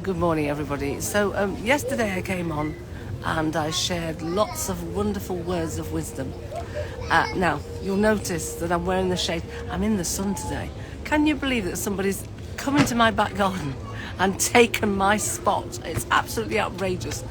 Good morning, everybody. So yesterday I came on and I shared lots of wonderful words of wisdom. Now, you'll notice that I'm wearing the shade. I'm in the sun today. Can you believe that somebody's come into my back garden and taken my spot? It's absolutely outrageous.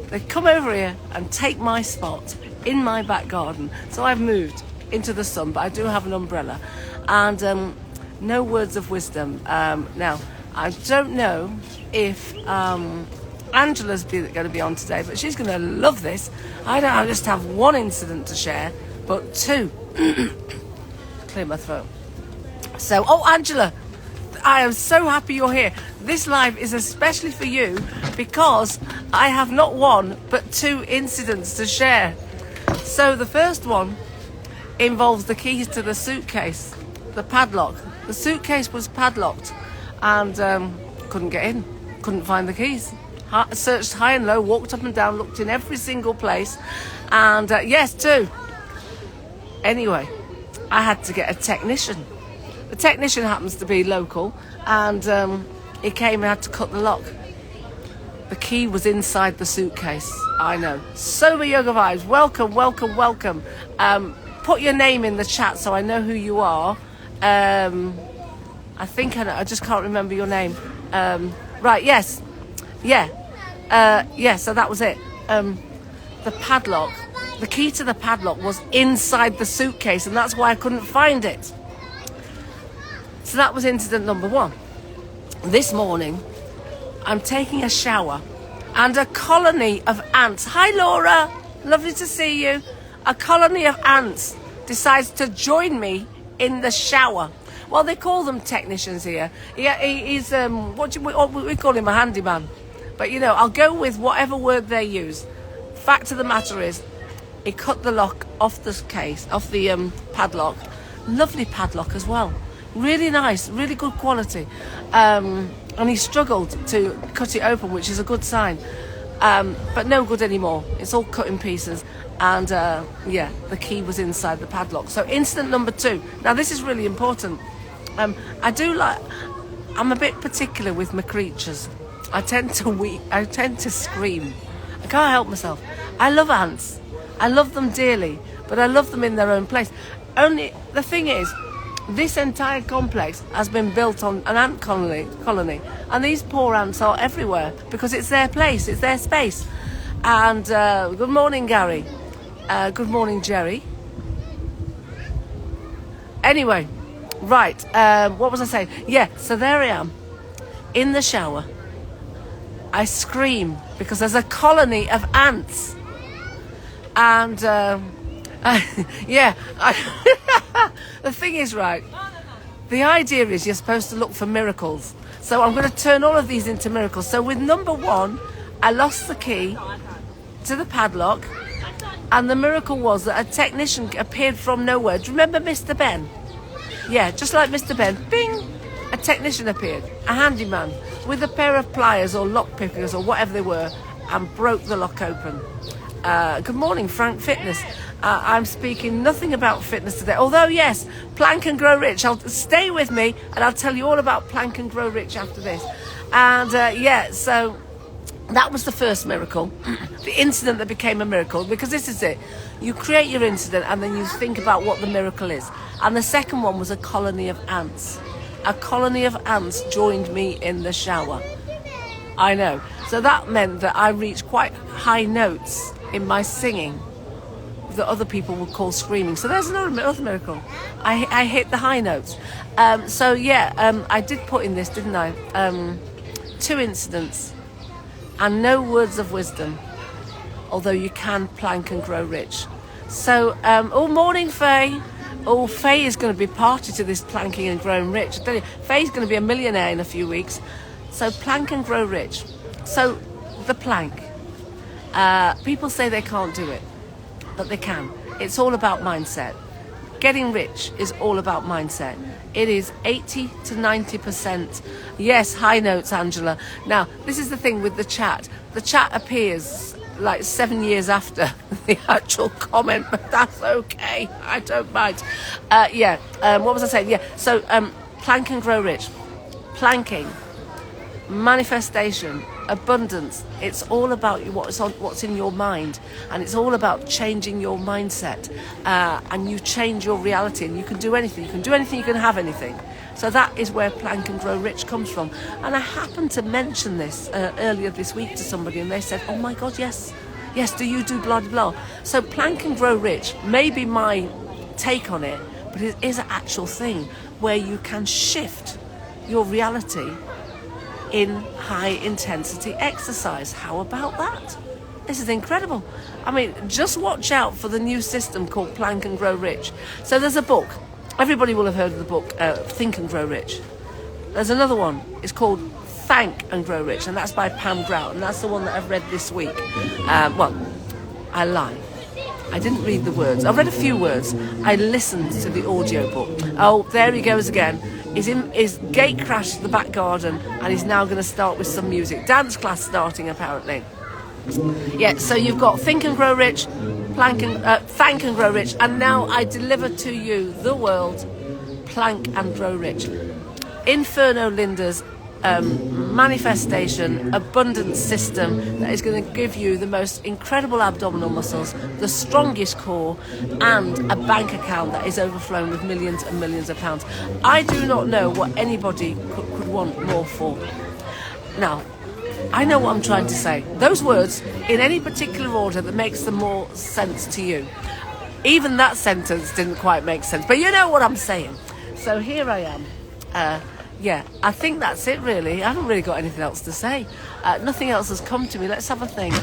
They come over here and take my spot in my back garden. So I've moved into the sun, but I do have an umbrella. And no words of wisdom. Now, I don't know if Angela's going to be on today, but she's going to love this. I don't just have one incident to share, but two. Clear my throat. So, Angela, I am so happy you're here. This live is especially for you because I have not one, but two incidents to share. So the first one involves the keys to the suitcase, the padlock. The suitcase was padlocked and couldn't get in, couldn't find the keys. Searched high and low, walked up and down, looked in every single place, and yes, two. Anyway, I had to get a technician. The technician happens to be local, and he came and had to cut the lock. The key was inside the suitcase. I know. Sober Yoga Vibes, welcome, welcome, welcome. Put your name in the chat so I know who you are. I think I know, I just can't remember your name. Right, yes. Yeah. So that was it. The padlock, the key to the padlock was inside the suitcase, and that's why I couldn't find it. So that was incident number one. This morning, I'm taking a shower, and a colony of ants. Hi, Laura. Lovely to see you. A colony of ants decides to join me in the shower. Well, they call them technicians here. Yeah, he's we call him a handyman. But I'll go with whatever word they use. Fact of the matter is, he cut the lock off the case, off the padlock. Lovely padlock as well. Really nice, really good quality. And he struggled to cut it open, which is a good sign. But no good anymore. It's all cut in pieces. And the key was inside the padlock. So incident number two. Now this is really important. I'm a bit particular with my creatures. I tend to scream. I can't help myself. I love ants. I love them dearly, but I love them in their own place. Only the thing is, this entire complex has been built on an ant colony, and these poor ants are everywhere because it's their place, it's their space. And good morning, Gary. Good morning, Jerry. Anyway, right, what was I saying? Yeah, so there I am, in the shower. I scream because there's a colony of ants. And, the thing is, right, the idea is you're supposed to look for miracles. So I'm going to turn all of these into miracles. So with number one, I lost the key to the padlock. And the miracle was that a technician appeared from nowhere. Do you remember Mr. Ben? Yeah, just like Mr. Ben. Bing! A technician appeared, a handyman, with a pair of pliers or lock pickers or whatever they were, and broke the lock open. Good morning, Frank Fitness. I'm speaking nothing about fitness today. Although, yes, Plank and Grow Rich. Stay with me, and I'll tell you all about Plank and Grow Rich after this. And, so that was the first miracle, the incident that became a miracle, because this is it. You create your incident and then you think about what the miracle is. And the second one was a colony of ants. A colony of ants joined me in the shower. I know. So that meant that I reached quite high notes in my singing that other people would call screaming. So there's another miracle. I hit the high notes. I did put in this, didn't I? Two incidents. And no words of wisdom, although you can plank and grow rich. So, morning, Faye. Faye is going to be party to this planking and growing rich. I tell you, Faye's going to be a millionaire in a few weeks. So, plank and grow rich. So, the plank. People say they can't do it, but they can. It's all about mindset. Getting rich is all about mindset. It is 80 to 90%. Yes, high notes, Angela. Now, this is the thing with the chat. The chat appears like 7 years after the actual comment, but that's okay. I don't mind. What was I saying? Yeah, so plank and grow rich. Planking. manifestation, abundance. It's all about what's in your mind, and it's all about changing your mindset, and you change your reality, and you can do anything. You can do anything, you can have anything. So that is where Plank and Grow Rich comes from. And I happened to mention this earlier this week to somebody, and they said, oh my God, yes, do you do blah, blah, blah. So Plank and Grow Rich may be my take on it, but it is an actual thing where you can shift your reality in high intensity exercise. How about that? This is incredible. I mean, just watch out for the new system called Plank and Grow Rich. So there's a book. Everybody will have heard of the book, Think and Grow Rich. There's another one. It's called Thank and Grow Rich, and that's by Pam Grout, and that's the one that I've read this week. Well, I lie. I didn't read the words. I've read a few words. I listened to the audio book. Oh, there he goes again. His gate crashed the back garden, and he's now going to start with some music. Dance class starting, apparently. Yeah, so you've got Think and Grow Rich, Thank and Grow Rich, and now I deliver to you the world, Plank and Grow Rich. Inferno Lynda's manifestation abundance system that is going to give you the most incredible abdominal muscles, the strongest core, and a bank account that is overflowing with millions and millions of pounds. I do not know what anybody could want more for. Now, I know what I'm trying to say. Those words, in any particular order that makes the more sense to you. Even that sentence didn't quite make sense, but you know what I'm saying. So here I am. Yeah, I think that's it really. I haven't really got anything else to say. Nothing else has come to me. Let's have a think.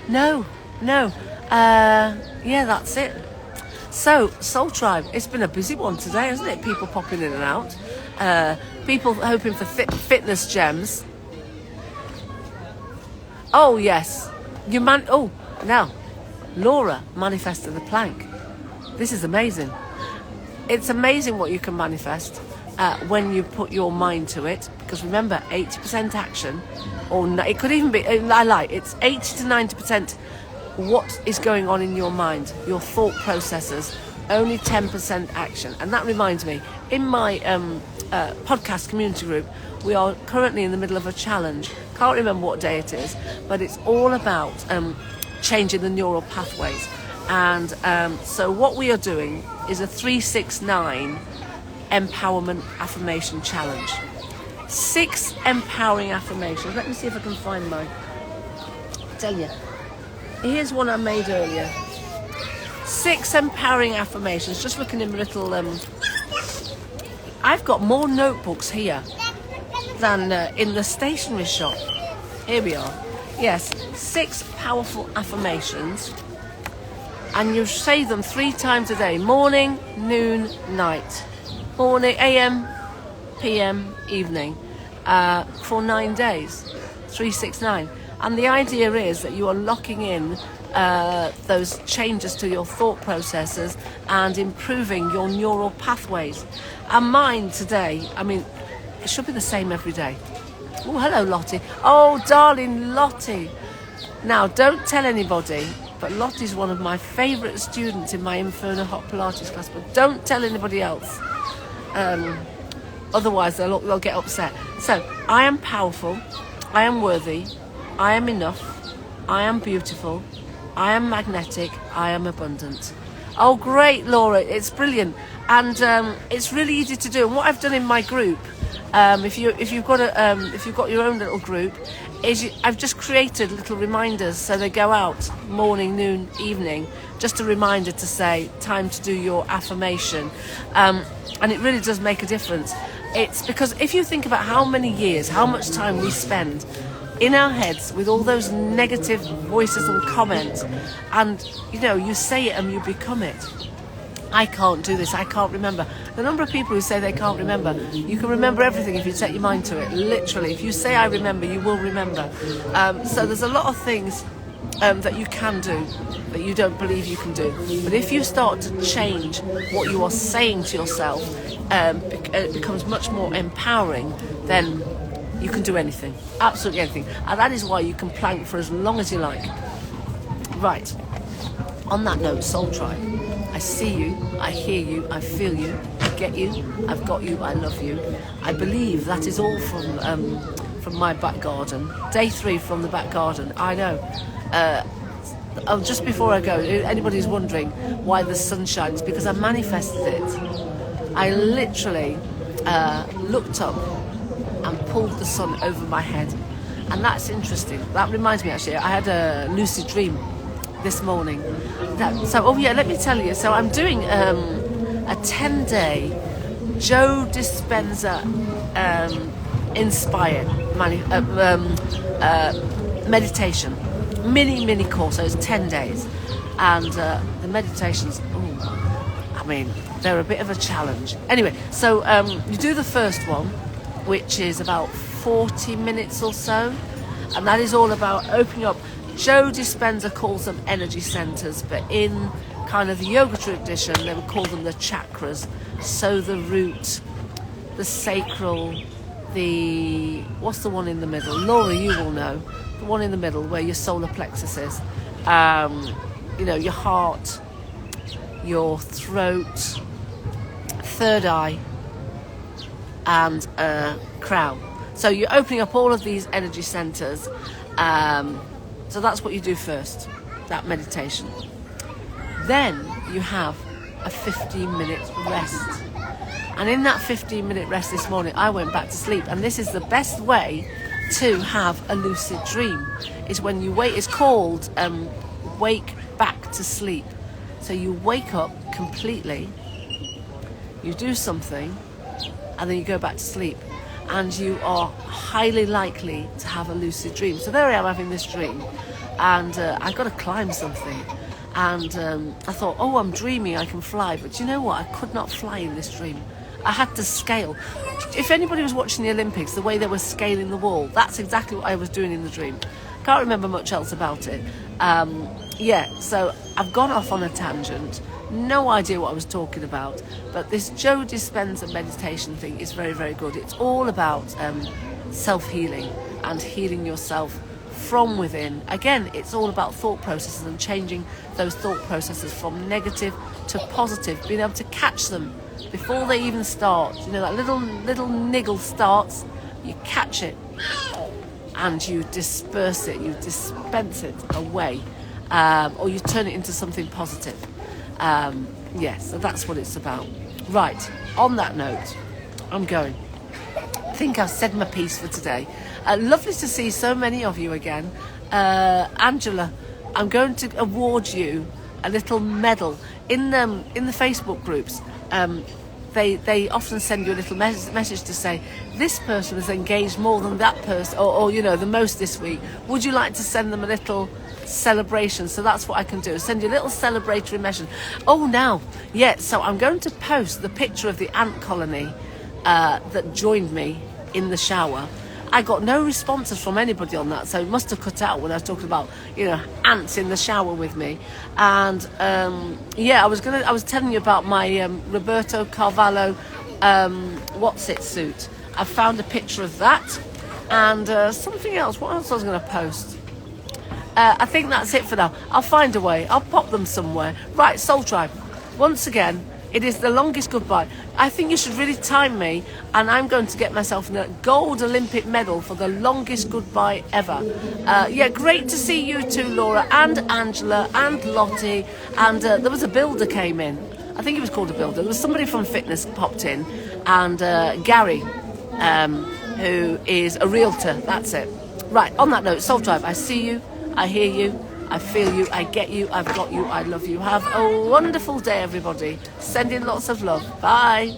No. Yeah, that's it. So, Soul Tribe, it's been a busy one today, hasn't it? People popping in and out. People hoping for fitness gems. Oh, yes. Now, Laura manifested the plank. This is amazing. It's amazing what you can manifest when you put your mind to it. Because remember, 80% action, or it could even be, I lie, it's 80 to 90% what is going on in your mind, your thought processes, only 10% action. And that reminds me, in my podcast community group, we are currently in the middle of a challenge. Can't remember what day it is, but it's all about changing the neural pathways. And so what we are doing is a 369 empowerment affirmation challenge. 6 empowering affirmations. Let me see if I can find mine. Tell you. Here's one I made earlier. 6 empowering affirmations. Just looking in the little... I've got more notebooks here than in the stationery shop. Here we are. Yes, 6 powerful affirmations. And you say them 3 times a day. Morning, noon, night. Morning, AM, PM, evening. For 9 days. 369. And the idea is that you are locking in those changes to your thought processes and improving your neural pathways. And mine today, I mean, it should be the same every day. Oh, hello, Lottie. Oh, darling Lottie. Now, don't tell anybody, but Lottie's one of my favourite students in my Inferno Hot Pilates class, but don't tell anybody else. Otherwise, they'll get upset. So, I am powerful. I am worthy. I am enough. I am beautiful. I am magnetic. I am abundant. Oh, great, Laura. It's brilliant. And it's really easy to do. And what I've done in my group, if you've got your own little group, is I've just created little reminders. So they go out morning, noon, evening, just a reminder to say, time to do your affirmation. And it really does make a difference. It's because if you think about how many years, how much time we spend in our heads with all those negative voices and comments, and you say it and you become it. I can't do this, I can't remember. The number of people who say they can't remember, you can remember everything if you set your mind to it, literally. If you say I remember, you will remember. So there's a lot of things that you can do that you don't believe you can do. But if you start to change what you are saying to yourself, it becomes much more empowering, then you can do anything, absolutely anything. And that is why you can plank for as long as you like. Right, on that note, Soul Tribe, I see you, I hear you, I feel you, I get you, I've got you, I love you. I believe that is all from my back garden. Day 3 from the back garden. I know. Just before I go, anybody's wondering why the sun shines, because I manifested it. I literally looked up and pulled the sun over my head. And that's interesting. That reminds me, actually, I had a lucid dream this morning. Let me tell you. So I'm doing a 10-day Joe Dispenza inspired meditation. Mini course, so it's 10 days. And the meditations, they're a bit of a challenge. Anyway, so you do the first one, which is about 40 minutes or so, and that is all about opening up. Joe Dispenza calls them energy centers, but in kind of the yoga tradition they would call them the chakras. So the root, the sacral, what's the one in the middle? Laura, you will know the one in the middle where your solar plexus is. Your heart, your throat, third eye, and crown. So you're opening up all of these energy centers. So that's what you do first, that meditation. Then you have a 15-minute rest. And in that 15-minute rest this morning, I went back to sleep. And this is the best way to have a lucid dream, is when you wake. It's called wake back to sleep. So you wake up completely, you do something, and then you go back to sleep. And you are highly likely to have a lucid dream. So there I am having this dream, and I've got to climb something. And I thought, I'm dreaming, I can fly. But you know what? I could not fly in this dream. I had to scale. If anybody was watching the Olympics, the way they were scaling the wall, that's exactly what I was doing in the dream. Can't remember much else about it. So I've gone off on a tangent. No idea what I was talking about, but this Joe Dispenza meditation thing is very, very good. It's all about self-healing and healing yourself from within. Again, it's all about thought processes and changing those thought processes from negative to positive, being able to catch them before they even start. That little niggle starts, you catch it and you disperse it, you dispense it away, or you turn it into something positive. So that's what it's about. Right, on that note, I'm going. I think I've said my piece for today. Lovely to see so many of you again. Angela, I'm going to award you a little medal. In the Facebook groups, they often send you a little message to say, this person has engaged more than that person, or the most this week. Would you like to send them a little celebration? So that's what I can do, send you a little celebratory message. So I'm going to post the picture of the ant colony that joined me in the shower. I got no responses from anybody on that, so it must have cut out when I was talking about ants in the shower with me. And I was telling you about my Roberto Carvalho suit. I found a picture of that, and something else. What else I was going to post? I think that's it for now. I'll find a way. I'll pop them somewhere. Right, Soul Tribe. Once again, it is the longest goodbye. I think you should really time me, and I'm going to get myself a gold Olympic medal for the longest goodbye ever. Great to see you too, Laura, and Angela, and Lottie, and there was a builder came in. I think he was called a builder. There was somebody from fitness popped in, and Gary, who is a realtor. That's it. Right, on that note, Soul Tribe, I see you, I hear you, I feel you, I get you, I've got you, I love you. Have a wonderful day, everybody. Send in lots of love. Bye.